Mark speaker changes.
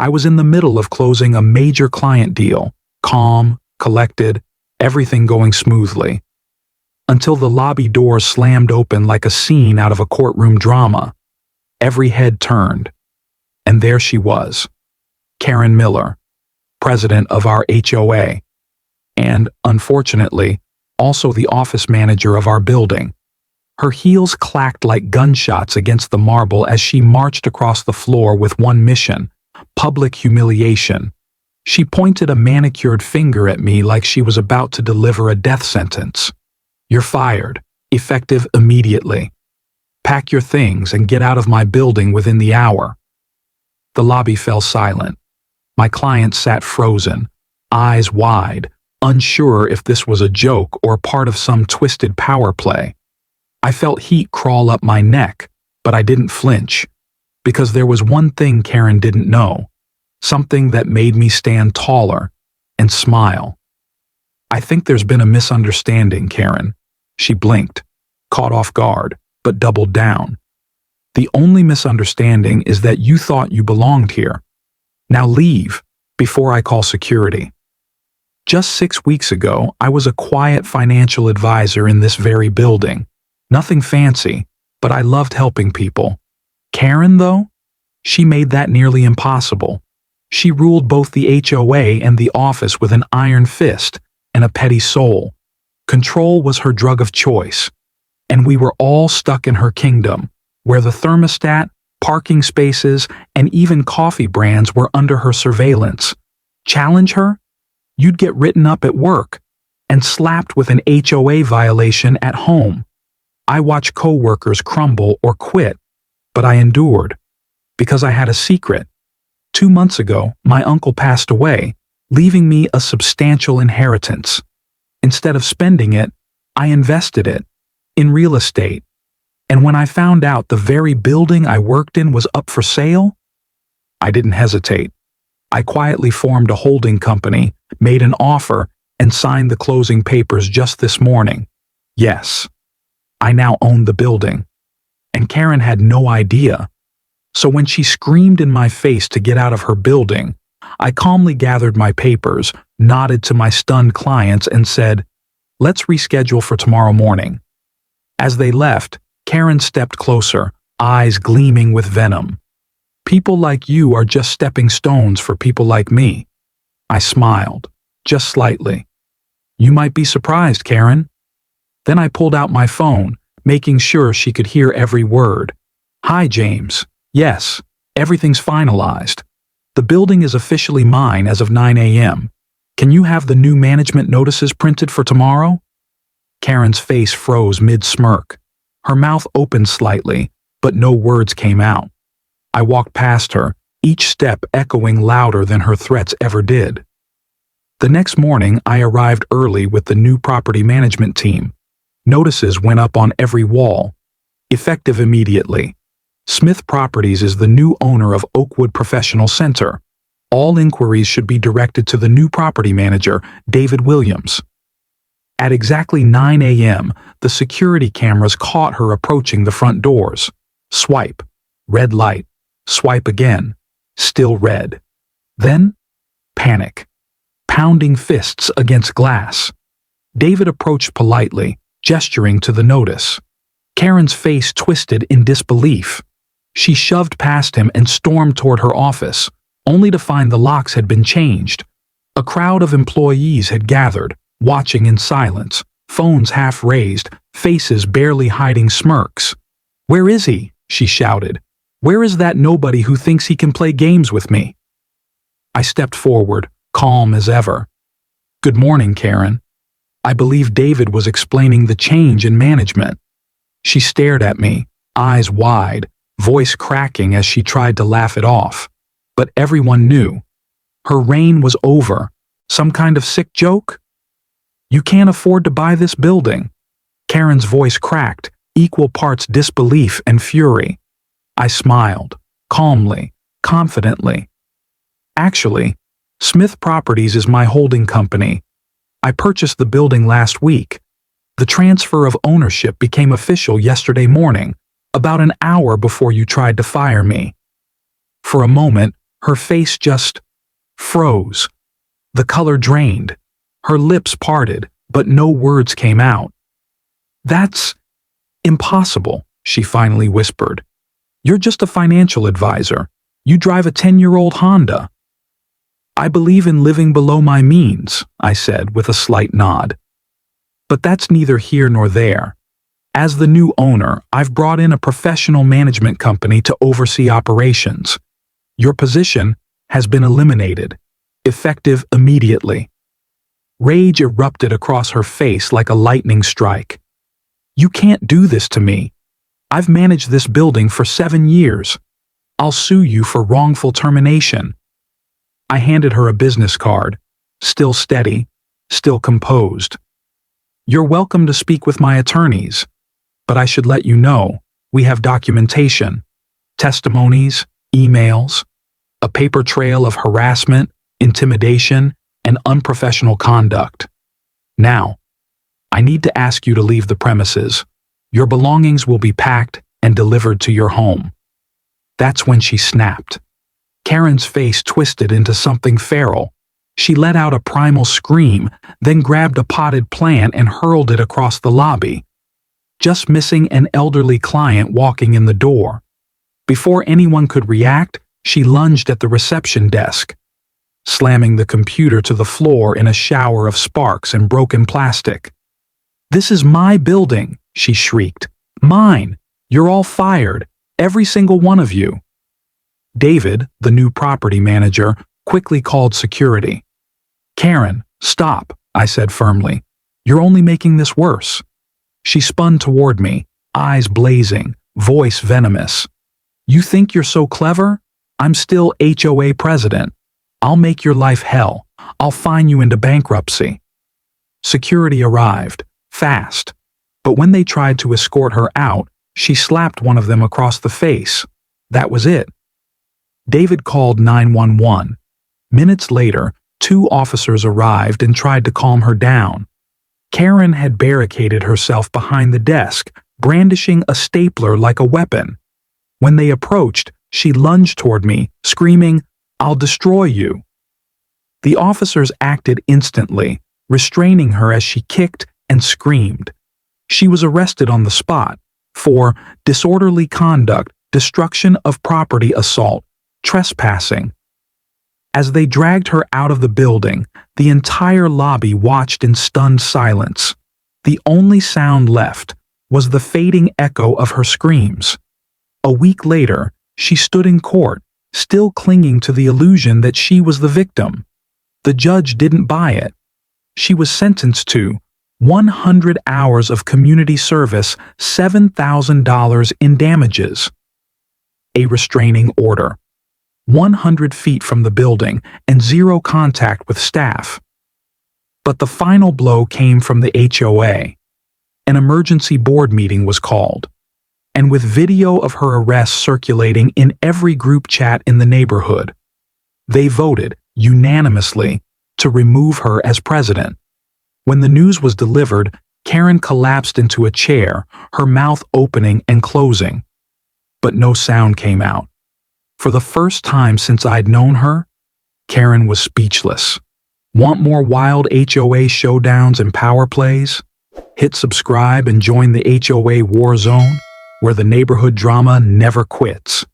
Speaker 1: I was in the middle of closing a major client deal, calm, collected, everything going smoothly. Until the lobby door slammed open like a scene out of a courtroom drama. Every head turned. And there she was, Karen Miller, president of our HOA, and, unfortunately, also the office manager of our building. Her heels clacked like gunshots against the marble as she marched across the floor with one mission: public humiliation. She pointed a manicured finger at me like she was about to deliver a death sentence. "You're fired, effective immediately. Pack your things and get out of my building within the hour." The lobby fell silent. My client sat frozen, eyes wide, unsure if this was a joke or part of some twisted power play. I felt heat crawl up my neck, but I didn't flinch, because there was one thing Karen didn't know, something that made me stand taller and smile. "I think there's been a misunderstanding, Karen." She blinked, caught off guard, but doubled down. "The only misunderstanding is that you thought you belonged here. Now leave, before I call security." Just 6 weeks ago, I was a quiet financial advisor in this very building. Nothing fancy, but I loved helping people. Karen, though? She made that nearly impossible. She ruled both the HOA and the office with an iron fist and a petty soul. Control was her drug of choice. And we were all stuck in her kingdom, where the thermostat, parking spaces, and even coffee brands were under her surveillance. Challenge her? You'd get written up at work and slapped with an HOA violation at home. I watched coworkers crumble or quit, but I endured because I had a secret. 2 months ago, my uncle passed away, leaving me a substantial inheritance. Instead of spending it, I invested it in real estate. And when I found out the very building I worked in was up for sale, I didn't hesitate. I quietly formed a holding company, made an offer, and signed the closing papers just this morning. Yes, I now owned the building. And Karen had no idea. So when she screamed in my face to get out of her building, I calmly gathered my papers, nodded to my stunned clients, and said, "Let's reschedule for tomorrow morning." As they left, Karen stepped closer, eyes gleaming with venom. "People like you are just stepping stones for people like me." I smiled, just slightly. "You might be surprised, Karen." Then I pulled out my phone, making sure she could hear every word. "Hi, James. Yes, everything's finalized. The building is officially mine as of 9 a.m. Can you have the new management notices printed for tomorrow?" Karen's face froze mid-smirk. Her mouth opened slightly, but no words came out. I walked past her, each step echoing louder than her threats ever did. The next morning, I arrived early with the new property management team. Notices went up on every wall. Effective immediately. Smith Properties is the new owner of Oakwood Professional Center. All inquiries should be directed to the new property manager, David Williams. At exactly 9 a.m., the security cameras caught her approaching the front doors. Swipe. Red light. Swipe again. Still red. Then, panic. Pounding fists against glass. David approached politely, gesturing to the notice. Karen's face twisted in disbelief. She shoved past him and stormed toward her office, only to find the locks had been changed. A crowd of employees had gathered, watching in silence, phones half raised, faces barely hiding smirks. "Where is he?" she shouted. "Where is that nobody who thinks he can play games with me?" I stepped forward, calm as ever. "Good morning, Karen." I believe David was explaining the change in management. She stared at me, eyes wide, voice cracking as she tried to laugh it off. But everyone knew. Her reign was over. Some kind of sick joke? "You can't afford to buy this building." Karen's voice cracked, equal parts disbelief and fury. I smiled, calmly, confidently. "Actually, Smith Properties is my holding company. I purchased the building last week. The transfer of ownership became official yesterday morning, about an hour before you tried to fire me." For a moment, Her face just froze. The color drained. Her lips parted, but no words came out. "That's impossible," she finally whispered. "You're just a financial advisor. You drive a 10-year-old Honda." "I believe in living below my means," I said with a slight nod. "But that's neither here nor there. As the new owner, I've brought in a professional management company to oversee operations. Your position has been eliminated, effective immediately." Rage erupted across her face like a lightning strike. "You can't do this to me. I've managed this building for 7 years. I'll sue you for wrongful termination." I handed her a business card, still steady, still composed. "You're welcome to speak with my attorneys, but I should let you know we have documentation, testimonies, emails, a paper trail of harassment, intimidation, and unprofessional conduct. Now, I need to ask you to leave the premises. Your belongings will be packed and delivered to your home." That's when she snapped. Karen's face twisted into something feral. She let out a primal scream, then grabbed a potted plant and hurled it across the lobby, just missing an elderly client walking in the door. Before anyone could react, she lunged at the reception desk, slamming the computer to the floor in a shower of sparks and broken plastic. "This is my building," she shrieked. "Mine! You're all fired, every single one of you." David, the new property manager, quickly called security. "Karen, stop," I said firmly. "You're only making this worse." She spun toward me, eyes blazing, voice venomous. "You think you're so clever? I'm still HOA president. I'll make your life hell. I'll fine you into bankruptcy." Security arrived, fast, but when they tried to escort her out, she slapped one of them across the face. That was it. David called 911. Minutes later, 2 officers arrived and tried to calm her down. Karen had barricaded herself behind the desk, brandishing a stapler like a weapon. When they approached, she lunged toward me, screaming, "I'll destroy you." The officers acted instantly, restraining her as she kicked and screamed. She was arrested on the spot for disorderly conduct, destruction of property assault, trespassing. As they dragged her out of the building, the entire lobby watched in stunned silence. The only sound left was the fading echo of her screams. A week later, she stood in court, still clinging to the illusion that she was the victim. The judge didn't buy it. She was sentenced to 100 hours of community service, $7,000 in damages. A restraining order. 100 feet from the building and 0 contact with staff. But the final blow came from the HOA. An emergency board meeting was called, and with video of her arrest circulating in every group chat in the neighborhood, they voted unanimously to remove her as president. When the news was delivered, Karen collapsed into a chair, her mouth opening and closing. But no sound came out. For the first time since I'd known her, Karen was speechless. Want more wild HOA showdowns and power plays? Hit subscribe and join the HOA Warzone, where the neighborhood drama never quits.